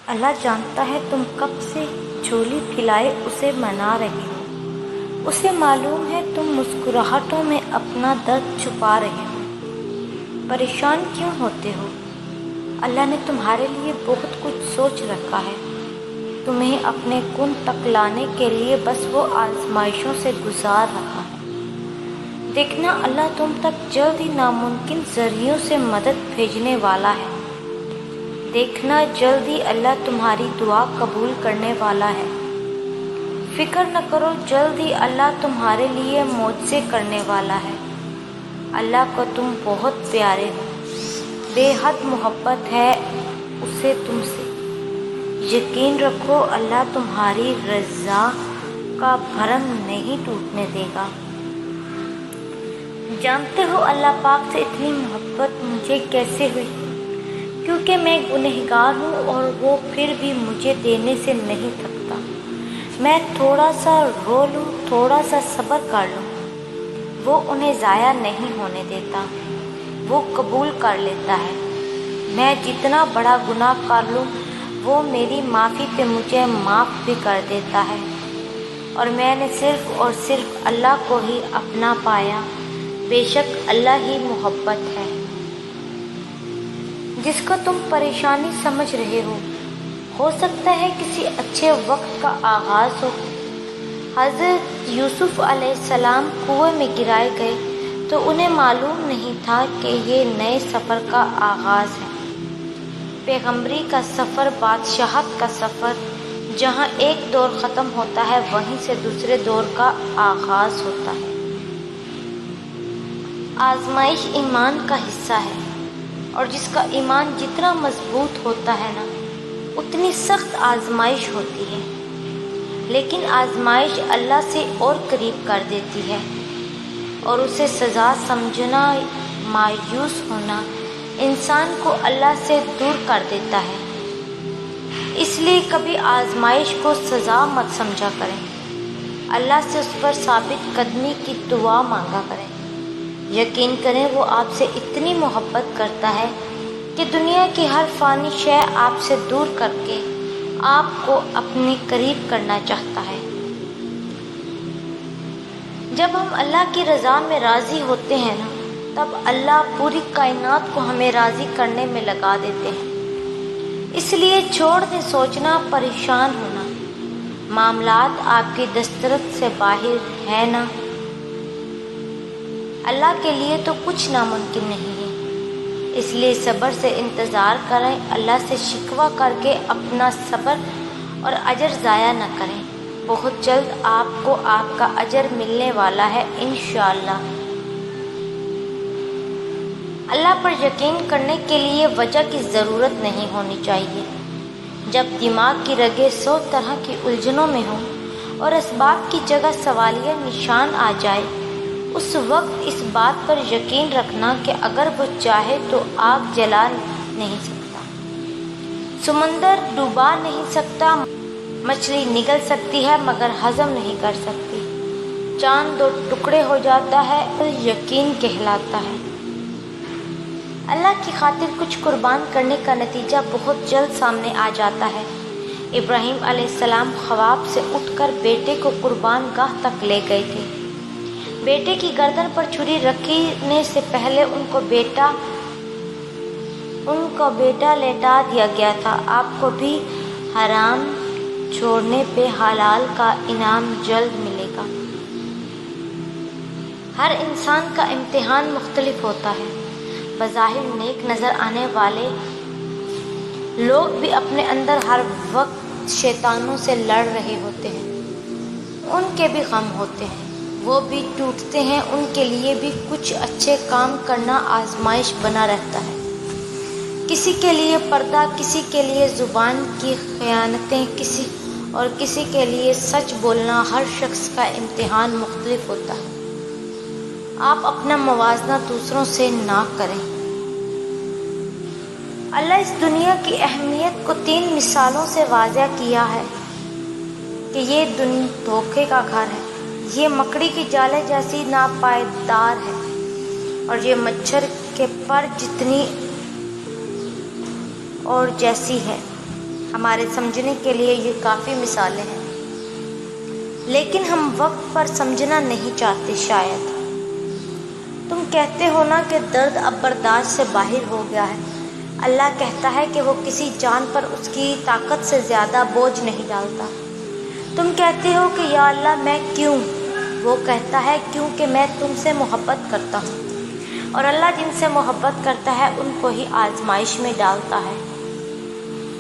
اللہ جانتا ہے تم کب سے جھولی پھیلائے اسے منا رہے ہو، اسے معلوم ہے تم مسکراہٹوں میں اپنا درد چھپا رہے ہو۔ پریشان کیوں ہوتے ہو؟ اللہ نے تمہارے لیے بہت کچھ سوچ رکھا ہے، تمہیں اپنے کن تک لانے کے لیے بس وہ آزمائشوں سے گزار رہا ہے۔ دیکھنا اللہ تم تک جلد ہی ناممکن ذریعوں سے مدد بھیجنے والا ہے۔ دیکھنا جلد ہی اللہ تمہاری دعا قبول کرنے والا ہے۔ فکر نہ کرو، جلد ہی اللہ تمہارے لیے معجزے کرنے والا ہے۔ اللہ کو تم بہت پیارے ہو، بے حد محبت ہے اسے تم سے۔ یقین رکھو اللہ تمہاری رضا کا بھرم نہیں ٹوٹنے دے گا۔ جانتے ہو اللہ پاک سے اتنی محبت مجھے کیسے ہوئی؟ کیونکہ میں گنہگار ہوں اور وہ پھر بھی مجھے دینے سے نہیں تھکتا۔ میں تھوڑا سا رو لوں، تھوڑا سا صبر کر لوں، وہ انہیں ضائع نہیں ہونے دیتا، وہ قبول کر لیتا ہے۔ میں جتنا بڑا گناہ کر لوں وہ میری معافی پہ مجھے معاف بھی کر دیتا ہے، اور میں نے صرف اور صرف اللہ کو ہی اپنا پایا۔ بے شک اللہ ہی محبت ہے۔ جس کو تم پریشانی سمجھ رہے ہو سکتا ہے کسی اچھے وقت کا آغاز ہو۔ حضرت یوسف علیہ السلام کنویں میں گرائے گئے تو انہیں معلوم نہیں تھا کہ یہ نئے سفر کا آغاز ہے۔ پیغمبری کا سفر، بادشاہت کا سفر، جہاں ایک دور ختم ہوتا ہے وہیں سے دوسرے دور کا آغاز ہوتا ہے۔ آزمائش ایمان کا حصہ ہے، اور جس کا ایمان جتنا مضبوط ہوتا ہے نا، اتنی سخت آزمائش ہوتی ہے۔ لیکن آزمائش اللہ سے اور قریب کر دیتی ہے، اور اسے سزا سمجھنا، مایوس ہونا انسان کو اللہ سے دور کر دیتا ہے۔ اس لیے کبھی آزمائش کو سزا مت سمجھا کریں، اللہ سے اس پر ثابت قدمی کی دعا مانگا کریں۔ یقین کریں وہ آپ سے اتنی محبت کرتا ہے کہ دنیا کی ہر فانی شے آپ سے دور کر کے آپ کو اپنے قریب کرنا چاہتا ہے۔ جب ہم اللہ کی رضا میں راضی ہوتے ہیں نا، تب اللہ پوری کائنات کو ہمیں راضی کرنے میں لگا دیتے ہیں۔ اس لیے چھوڑ دیں سوچنا، پریشان ہونا، معاملات آپ کی دسترس سے باہر ہے نا۔ اللہ کے لیے تو کچھ ناممکن نہیں ہے، اس لیے صبر سے انتظار کریں، اللہ سے شکوہ کر کے اپنا صبر اور اجر ضائع نہ کریں۔ بہت جلد آپ کو آپ کا اجر ملنے والا ہے انشاءاللہ۔ اللہ پر یقین کرنے کے لیے وجہ کی ضرورت نہیں ہونی چاہیے۔ جب دماغ کی رگیں 100 طرح کی الجھنوں میں ہوں اور اسباب کی جگہ سوالیہ نشان آ جائے، اس وقت اس بات پر یقین رکھنا کہ اگر وہ چاہے تو آگ جلا نہیں سکتا، سمندر ڈوبا نہیں سکتا، مچھلی نگل سکتی ہے مگر ہضم نہیں کر سکتی، چاند 2 ٹکڑے ہو جاتا ہے اور یقین کہلاتا ہے۔ اللہ کی خاطر کچھ قربان کرنے کا نتیجہ بہت جلد سامنے آ جاتا ہے۔ ابراہیم علیہ السلام خواب سے اٹھ کر بیٹے کو قربان گاہ تک لے گئے تھے۔ بیٹے کی گردن پر چھری رکھنے سے پہلے ان کو بیٹا لیٹا دیا گیا تھا۔ آپ کو بھی حرام چھوڑنے پہ حلال کا انعام جلد ملے گا۔ ہر انسان کا امتحان مختلف ہوتا ہے۔ بظاہر نیک نظر آنے والے لوگ بھی اپنے اندر ہر وقت شیطانوں سے لڑ رہے ہوتے ہیں، ان کے بھی غم ہوتے ہیں، وہ بھی ٹوٹتے ہیں، ان کے لیے بھی کچھ اچھے کام کرنا آزمائش بنا رہتا ہے۔ کسی کے لیے پردہ، کسی کے لیے زبان کی خیانتیں، کسی کے لیے سچ بولنا، ہر شخص کا امتحان مختلف ہوتا ہے۔ آپ اپنا موازنہ دوسروں سے نہ کریں۔ اللہ اس دنیا کی اہمیت کو 3 مثالوں سے واضح کیا ہے کہ یہ دھوکے کا گھر ہے، یہ مکڑی کی جالے جیسی ناپائیدار ہے، اور یہ مچھر کے پر جتنی اور جیسی ہے۔ ہمارے سمجھنے کے لیے یہ کافی مثالیں ہیں، لیکن ہم وقت پر سمجھنا نہیں چاہتے شاید۔ تم کہتے ہو نا کہ درد اب برداشت سے باہر ہو گیا ہے۔ اللہ کہتا ہے کہ وہ کسی جان پر اس کی طاقت سے زیادہ بوجھ نہیں ڈالتا۔ تم کہتے ہو کہ یا اللہ میں کیوں؟ وہ کہتا ہے کیونکہ میں تم سے محبت کرتا ہوں، اور اللہ جن سے محبت کرتا ہے ان کو ہی آزمائش میں ڈالتا ہے۔